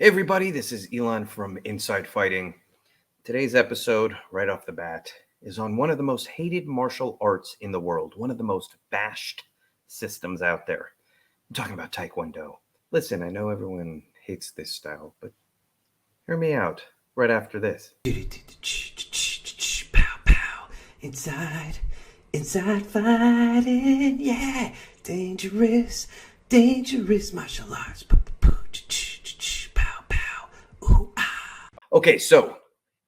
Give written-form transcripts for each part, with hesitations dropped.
Hey everybody, this is Elon from Inside Fighting. Today's episode, right off the bat, is on one of the most hated martial arts in the world, one of the most bashed systems out there. I'm talking about Taekwondo. Listen, I know everyone hates this style, but hear me out right after this. Pow pow, inside fighting, yeah, dangerous, dangerous martial arts. Pow pow, ooh ah. Okay, so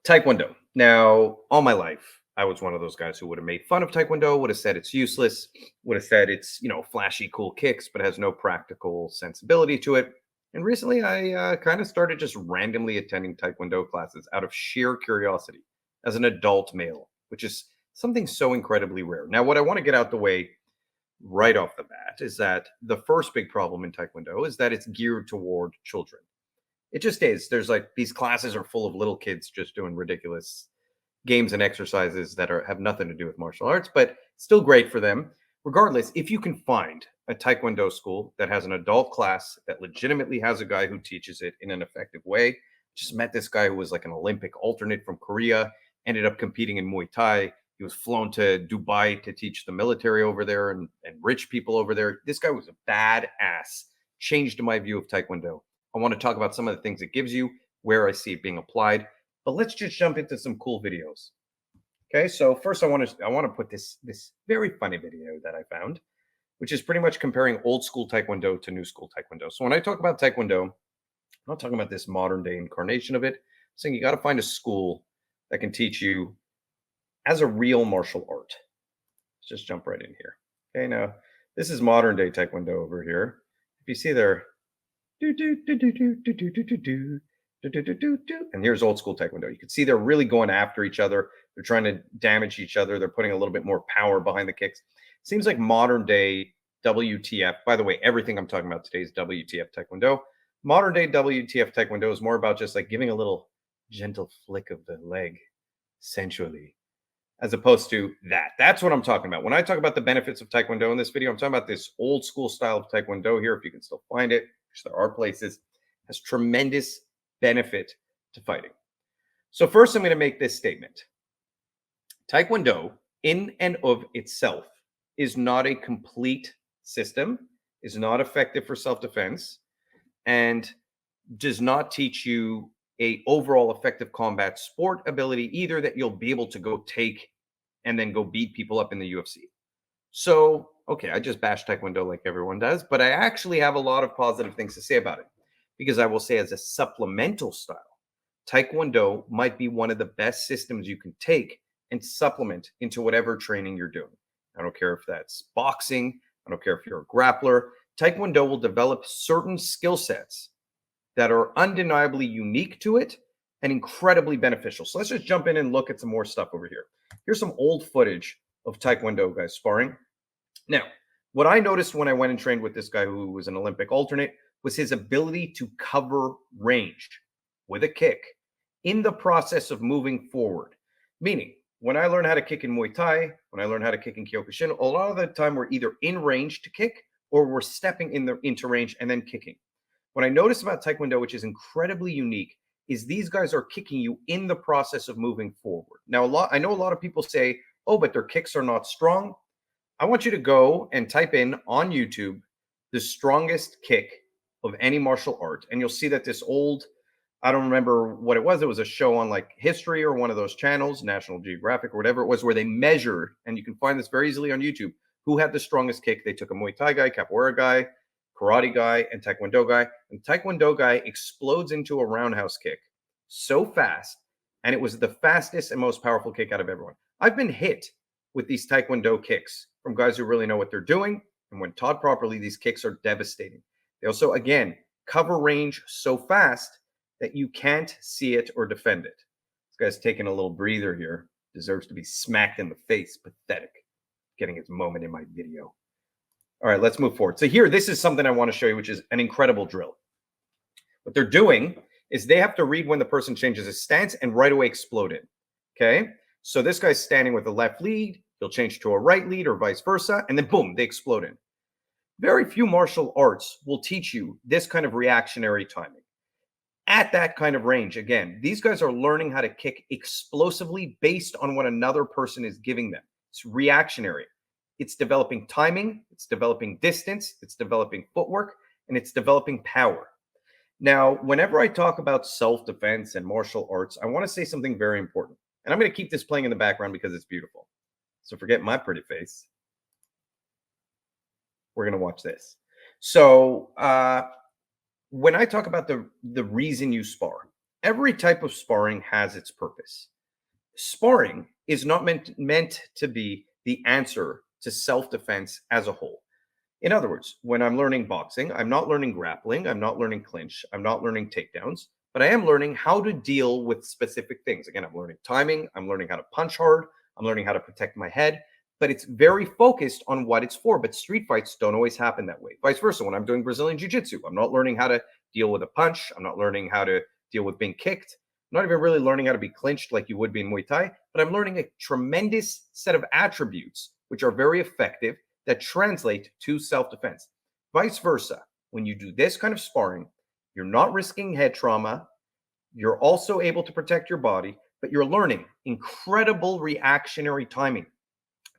Taekwondo. Now, all my life, I was one of those guys who would have made fun of Taekwondo, would have said it's useless, would have said it's, flashy, cool kicks, but has no practical sensibility to it. And recently, I kind of started just randomly attending Taekwondo classes out of sheer curiosity as an adult male, which is something so incredibly rare. Now, what I want to get out the way right off the bat is that the first big problem in Taekwondo is that it's geared toward children. It just is. There's like these classes are full of little kids just doing ridiculous games and exercises that have nothing to do with martial arts, but still great for them. Regardless, if you can find a Taekwondo school that has an adult class that legitimately has a guy who teaches it in an effective way, just met this guy who was like an Olympic alternate from Korea, ended up competing in Muay Thai. He was flown to Dubai to teach the military over there and rich people over there. This guy was a badass, changed my view of Taekwondo. I want to talk about some of the things it gives you, where I see it being applied. But let's just jump into some cool videos. Okay, so first I want to put this very funny video that I found, which is pretty much comparing old school Taekwondo to new school Taekwondo. So when I talk about Taekwondo, I'm not talking about this modern day incarnation of it. I'm saying you got to find a school that can teach you as a real martial art. Let's just jump right in here. Okay, now this is modern day Taekwondo over here. If you see there, do do do do do do do do do do. And here's old school Taekwondo. You can see they're really going after each other. They're trying to damage each other. They're putting a little bit more power behind the kicks. Seems like modern day WTF. By the way, everything I'm talking about today is WTF Taekwondo. Modern day WTF Taekwondo is more about just like giving a little gentle flick of the leg sensually, as opposed to that. That's what I'm talking about. When I talk about the benefits of Taekwondo in this video, I'm talking about this old school style of Taekwondo here, if you can still find it, which there are places, has tremendous benefit to fighting. So first, I'm going to make this statement. Taekwondo, in and of itself, is not a complete system, is not effective for self-defense, and does not teach you a overall effective combat sport ability either that you'll be able to go take and then go beat people up in the UFC. So, okay, I just bash Taekwondo like everyone does, but I actually have a lot of positive things to say about it because I will say, as a supplemental style, Taekwondo might be one of the best systems you can take and supplement into whatever training you're doing. I don't care if that's boxing, I don't care if you're a grappler. Taekwondo will develop certain skill sets that are undeniably unique to it and incredibly beneficial. So let's just jump in and look at some more stuff over here. Here's some old footage of Taekwondo guys sparring. Now, what I noticed when I went and trained with this guy who was an Olympic alternate was his ability to cover range with a kick in the process of moving forward. Meaning, when I learned how to kick in Muay Thai, when I learned how to kick in Kyokushin, a lot of the time we're either in range to kick or we're stepping into range and then kicking. What I noticed about Taekwondo, which is incredibly unique, is these guys are kicking you in the process of moving forward. Now, I know a lot of people say, oh, but their kicks are not strong. I want you to go and type in on YouTube the strongest kick of any martial art, and you'll see that this old, I don't remember what it was. It was a show on like History or one of those channels, National Geographic or whatever it was, where they measured, and you can find this very easily on YouTube, who had the strongest kick. They took a Muay Thai guy, Capoeira guy, Karate guy, and Taekwondo guy. And Taekwondo guy explodes into a roundhouse kick so fast, and it was the fastest and most powerful kick out of everyone. I've been hit with these Taekwondo kicks from guys who really know what they're doing, and when taught properly, these kicks are devastating. They also, again, cover range so fast that you can't see it or defend it. This guy's taking a little breather here. Deserves to be smacked in the face. Pathetic. Getting his moment in my video. All right, let's move forward. So here, this is something I want to show you, which is an incredible drill. What they're doing is they have to read when the person changes his stance and right away explode it. Okay? So this guy's standing with a left lead. He'll change to a right lead or vice versa. And then boom, they explode in. Very few martial arts will teach you this kind of reactionary timing. at that kind of range. Again, these guys are learning how to kick explosively based on what another person is giving them. It's reactionary. It's developing timing, it's developing distance, it's developing footwork, and it's developing power. Now, whenever I talk about self defense and martial arts, I want to say something very important. And I'm going to keep this playing in the background because it's beautiful. So forget my pretty face. We're going to watch this. So, when I talk about the reason you spar, every type of sparring has its purpose. Sparring is not meant to be the answer to self-defense as a whole. In other words, when I'm learning boxing, I'm not learning grappling, I'm not learning clinch, I'm not learning takedowns, but I am learning how to deal with specific things. Again, I'm learning timing, I'm learning how to punch hard, I'm learning how to protect my head, but it's very focused on what it's for. But street fights don't always happen that way. Vice versa, when I'm doing Brazilian Jiu-Jitsu, I'm not learning how to deal with a punch, I'm not learning how to deal with being kicked, I'm not even really learning how to be clinched like you would be in Muay Thai, but I'm learning a tremendous set of attributes which are very effective that translate to self-defense. Vice versa, when you do this kind of sparring, you're not risking head trauma, you're also able to protect your body, but you're learning incredible reactionary timing,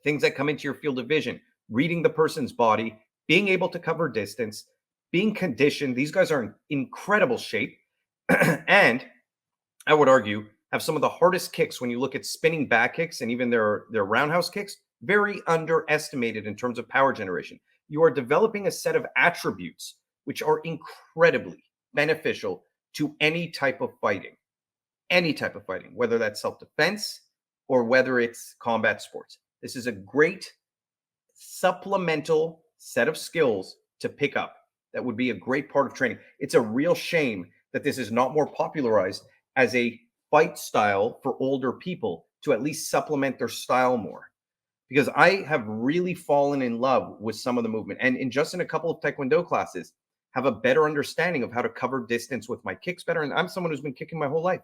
things that come into your field of vision, reading the person's body, being able to cover distance, being conditioned. These guys are in incredible shape. And I would argue have some of the hardest kicks when you look at spinning back kicks and even their roundhouse kicks, very underestimated in terms of power generation. You are developing a set of attributes which are incredibly beneficial to any type of fighting, whether that's self-defense or whether it's combat sports. This is a great supplemental set of skills to pick up that would be a great part of training. It's a real shame that this is not more popularized as a fight style for older people to at least supplement their style more. Because I have really fallen in love with some of the movement, and in just in a couple of Taekwondo classes, have a better understanding of how to cover distance with my kicks better. And I'm someone who's been kicking my whole life,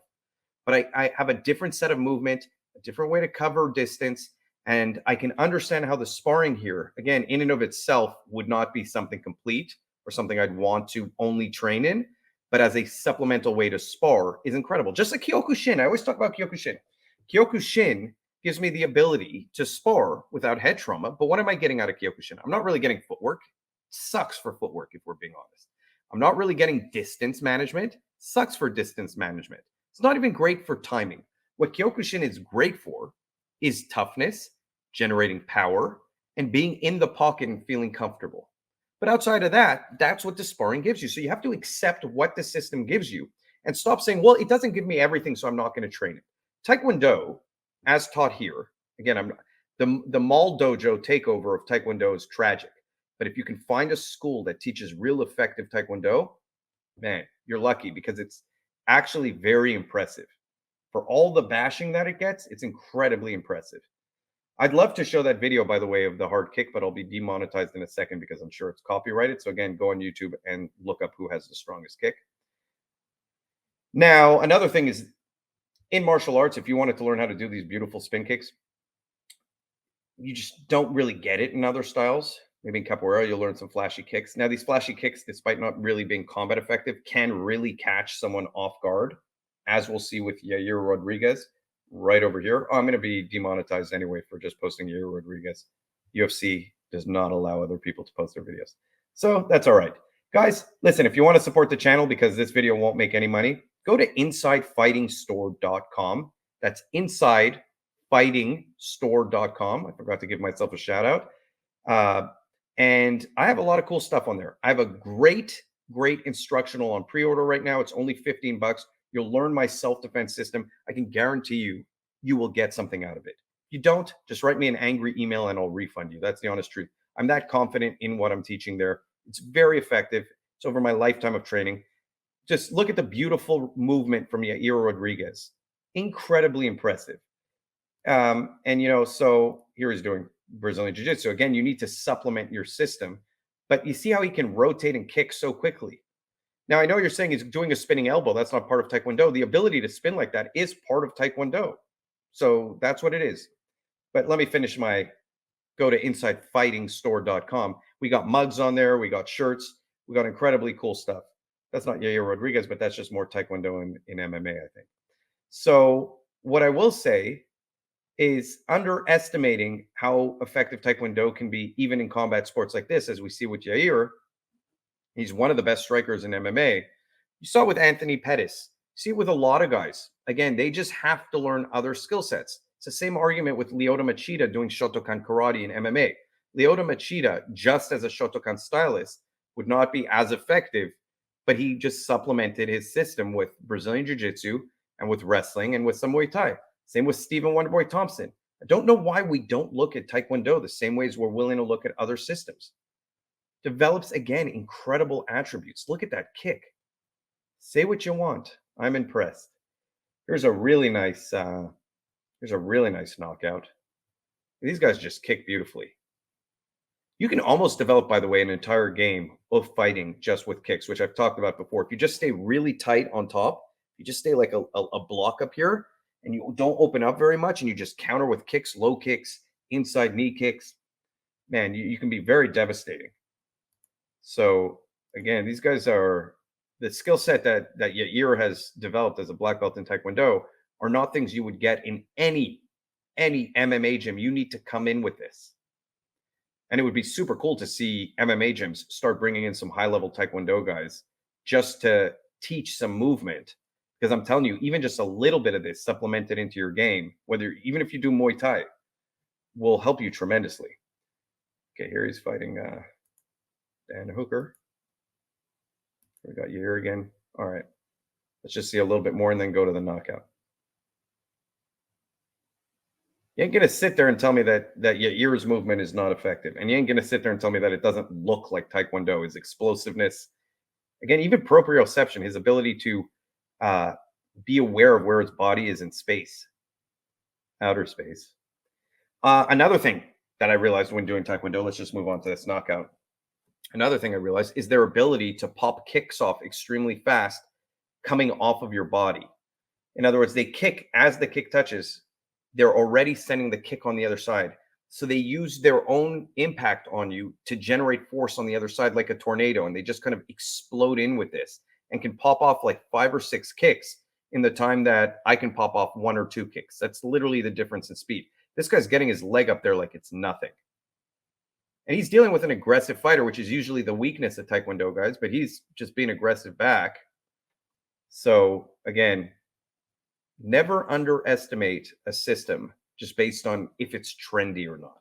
but I have a different set of movement, a different way to cover distance, and I can understand how the sparring here, again, in and of itself, would not be something complete or something I'd want to only train in, but as a supplemental way to spar is incredible. Just like Kyokushin. I always talk about Kyokushin. Kyokushin gives me the ability to spar without head trauma. But what am I getting out of Kyokushin? I'm not really getting footwork. Sucks for footwork, if we're being honest. I'm not really getting distance management. Sucks for distance management. It's not even great for timing. What Kyokushin is great for is toughness, generating power, and being in the pocket and feeling comfortable. But outside of that, that's what the sparring gives you. So you have to accept what the system gives you and stop saying, well, it doesn't give me everything, so I'm not going to train it. Taekwondo, as taught here, again, the mall dojo takeover of Taekwondo is tragic. But if you can find a school that teaches real effective Taekwondo, man, you're lucky because it's actually very impressive. For all the bashing that it gets, it's incredibly impressive. I'd love to show that video, by the way, of the hard kick, but I'll be demonetized in a second because I'm sure it's copyrighted. So again, go on YouTube and look up who has the strongest kick. Now, another thing is in martial arts, if you wanted to learn how to do these beautiful spin kicks, you just don't really get it in other styles. Maybe in capoeira, you'll learn some flashy kicks. Now, these flashy kicks, despite not really being combat effective, can really catch someone off guard, as we'll see with Yair Rodriguez right over here. Oh, I'm going to be demonetized anyway for just posting Yair Rodriguez. UFC does not allow other people to post their videos. So that's all right. Guys, listen, if you want to support the channel because this video won't make any money, go to InsideFightingStore.com. That's InsideFightingStore.com. I forgot to give myself a shout out. And I have a lot of cool stuff on there. I have a great instructional on pre-order right now. It's only $15. You'll learn my self-defense system. I can guarantee you, you will get something out of it. If you don't, just write me an angry email and I'll refund you. That's the honest truth. I'm that confident in what I'm teaching there. It's very effective. It's over my lifetime of training. Just look at the beautiful movement from Yair Rodriguez. Incredibly impressive. And, so here he's doing Brazilian Jiu-Jitsu. Again, you need to supplement your system. But you see how he can rotate and kick so quickly. Now, I know you're saying he's doing a spinning elbow. That's not part of Taekwondo. The ability to spin like that is part of Taekwondo. So that's what it is. But let me finish go to InsideFightingStore.com. We got mugs on there. We got shirts. We got incredibly cool stuff. That's not Yair Rodriguez, but that's just more Taekwondo in MMA, I think. So what I will say is underestimating how effective Taekwondo can be, even in combat sports like this, as we see with Yair. He's one of the best strikers in MMA. You saw it with Anthony Pettis. You see it with a lot of guys. Again, they just have to learn other skill sets. It's the same argument with Lyoto Machida doing Shotokan karate in MMA. Lyoto Machida, just as a Shotokan stylist, would not be as effective, but he just supplemented his system with Brazilian Jiu Jitsu and with wrestling and with some Muay Thai. Same with Stephen Wonderboy Thompson. I don't know why we don't look at Taekwondo the same way as we're willing to look at other systems. Develops, again, incredible attributes. Look at that kick. Say what you want. I'm impressed. Here's a really nice knockout. These guys just kick beautifully. You can almost develop, by the way, an entire game of fighting just with kicks, which I've talked about before. If you just stay really tight on top, you just stay like a block up here, and you don't open up very much, and you just counter with kicks, low kicks, inside knee kicks, man, you can be very devastating. So again, these guys are the skill set that Yair has developed as a black belt in Taekwondo are not things you would get in any MMA gym. You need to come in with this. And it would be super cool to see MMA gyms start bringing in some high level Taekwondo guys just to teach some movement. Because I'm telling you, even just a little bit of this supplemented into your game, whether even if you do Muay Thai, will help you tremendously. Okay, here he's fighting Dan Hooker. We got Yair again. All right. Let's just see a little bit more and then go to the knockout. You ain't gonna sit there and tell me that Yair's movement is not effective, and you ain't gonna sit there and tell me that it doesn't look like Taekwondo. His explosiveness, again, even proprioception, his ability to be aware of where his body is in space, outer space. Another thing that I realized when doing Taekwondo, let's just move on to this knockout. Another thing I realized is their ability to pop kicks off extremely fast coming off of your body. In other words, they kick as the kick touches, they're already sending the kick on the other side. So they use their own impact on you to generate force on the other side like a tornado. And they just kind of explode in with this and can pop off like 5 or 6 kicks in the time that I can pop off 1 or 2 kicks. That's literally the difference in speed. This guy's getting his leg up there like it's nothing. And he's dealing with an aggressive fighter, which is usually the weakness of Taekwondo guys, but he's just being aggressive back. So again, never underestimate a system just based on if it's trendy or not.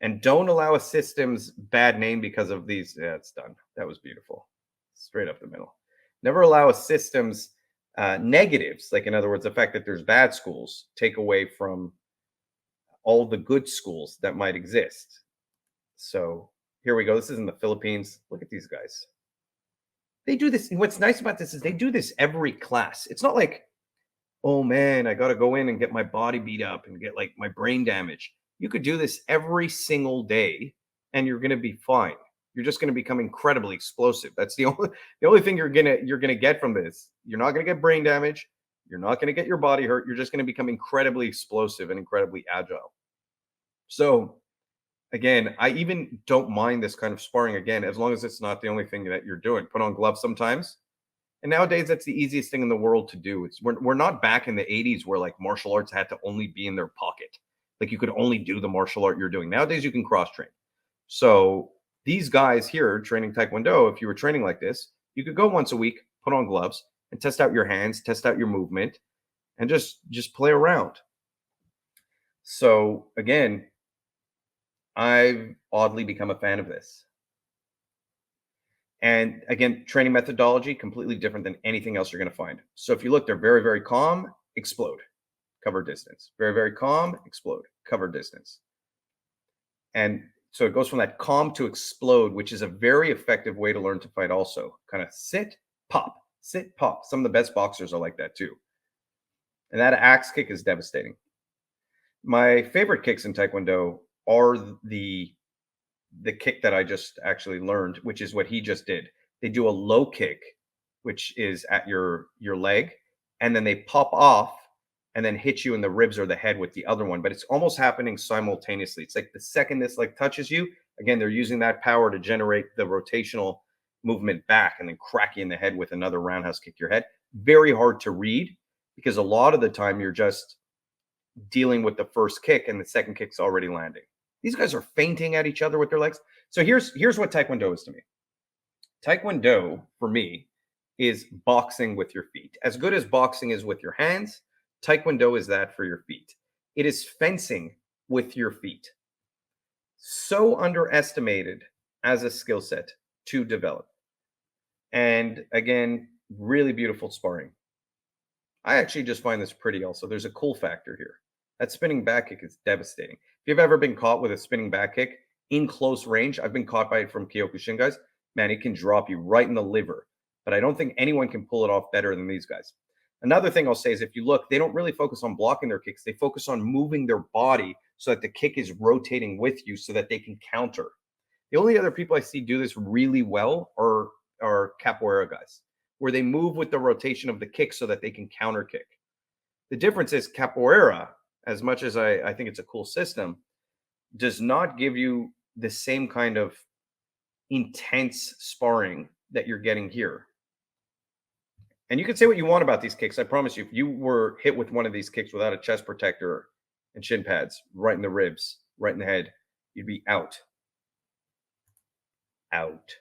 And don't allow a system's bad name because of these. Yeah, it's done. That was beautiful. Straight up the middle. Never allow a system's negatives, like in other words, the fact that there's bad schools, take away from all the good schools that might exist. So here we go. This is in the Philippines. Look at these guys. They do this. And what's nice about this is they do this every class. It's not like, oh man, I got to go in and get my body beat up and get like my brain damaged. You could do this every single day and you're going to be fine. You're just going to become incredibly explosive. That's the only thing you're going to get from this. You're not going to get brain damage. You're not going to get your body hurt. You're just going to become incredibly explosive and incredibly agile. So again, I even don't mind this kind of sparring again, as long as it's not the only thing that you're doing. Put on gloves sometimes. And nowadays, that's the easiest thing in the world to do. We're not back in the 80s where like martial arts had to only be in their pocket. Like you could only do the martial art you're doing. Nowadays, you can cross train. So these guys here training Taekwondo, if you were training like this, you could go once a week, put on gloves and test out your hands, test out your movement, and just play around. So again, I've oddly become a fan of this. And again, training methodology, completely different than anything else you're going to find. So if you look, they're very, very calm, explode, cover distance. Very, very calm, explode, cover distance. And so it goes from that calm to explode, which is a very effective way to learn to fight also. Kind of sit, pop, sit, pop. Some of the best boxers are like that too. And that axe kick is devastating. My favorite kicks in Taekwondo are the kick that I just actually learned, which is what he just did. They do a low kick, which is at your leg, and then they pop off and then hit you in the ribs or the head with the other one. But it's almost happening simultaneously. It's like the second this like touches you, again, they're using that power to generate the rotational movement back and then crack you in the head with another roundhouse kick to your head. Very hard to read because a lot of the time you're just dealing with the first kick and the second kick's already landing. These guys are feinting at each other with their legs. So here's what Taekwondo is to me. Taekwondo, for me, is boxing with your feet. As good as boxing is with your hands, Taekwondo is that for your feet. It is fencing with your feet. So underestimated as a skill set to develop. And again, really beautiful sparring. I actually just find this pretty also. There's a cool factor here. That spinning back kick is devastating. If you've ever been caught with a spinning back kick in close range, I've been caught by it from Kyokushin guys. Man, it can drop you right in the liver. But I don't think anyone can pull it off better than these guys. Another thing I'll say is if you look, they don't really focus on blocking their kicks. They focus on moving their body so that the kick is rotating with you so that they can counter. The only other people I see do this really well are capoeira guys, where they move with the rotation of the kick so that they can counter kick. The difference is capoeira, as much as I think it's a cool system, does not give you the same kind of intense sparring that you're getting here. And you can say what you want about these kicks. I promise you, if you were hit with one of these kicks without a chest protector and shin pads, right in the ribs, right in the head, you'd be out. Out.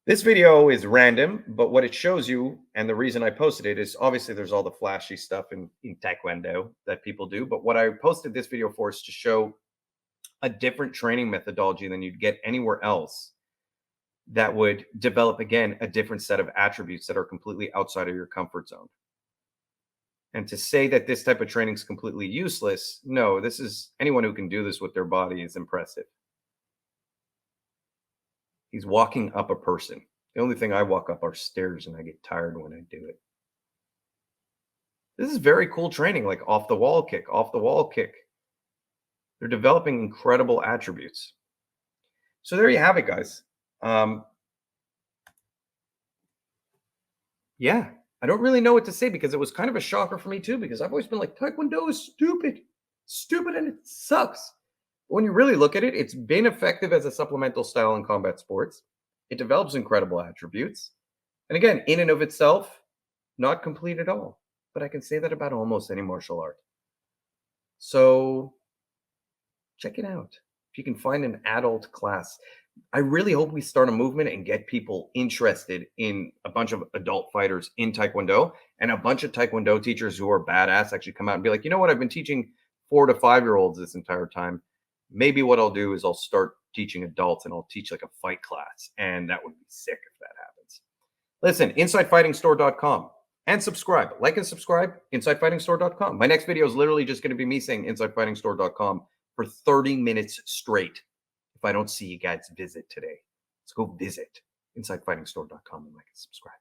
This video is random, but what it shows you, and the reason I posted it is obviously there's all the flashy stuff in Taekwondo that people do. But what I posted this video for is to show a different training methodology than you'd get anywhere else that would develop, again, a different set of attributes that are completely outside of your comfort zone. And to say that this type of training is completely useless, no, this is anyone who can do this with their body is impressive. He's walking up a person. The only thing I walk up are stairs and I get tired when I do it. This is very cool training, like off the wall kick, off the wall kick. They're developing incredible attributes. So there you have it, guys. Yeah, I don't really know what to say because it was kind of a shocker for me too, because I've always been like, Taekwondo is stupid, and it sucks. But when you really look at it, it's been effective as a supplemental style in combat sports. It develops incredible attributes. And again, in and of itself, not complete at all. But I can say that about almost any martial art. So check it out. If you can find an adult class. I really hope we start a movement and get people interested in a bunch of adult fighters in Taekwondo, and a bunch of Taekwondo teachers who are badass actually come out and be like, you know what, I've been teaching 4 to 5-year-olds this entire time. Maybe what I'll do is I'll start teaching adults and I'll teach like a fight class. And that would be sick if that happens. Listen, InsideFightingStore.com and subscribe. Like and subscribe, InsideFightingStore.com. My next video is literally just going to be me saying InsideFightingStore.com for 30 minutes straight. If I don't see you guys visit today, let's go visit InsideFightingStore.com and like and subscribe.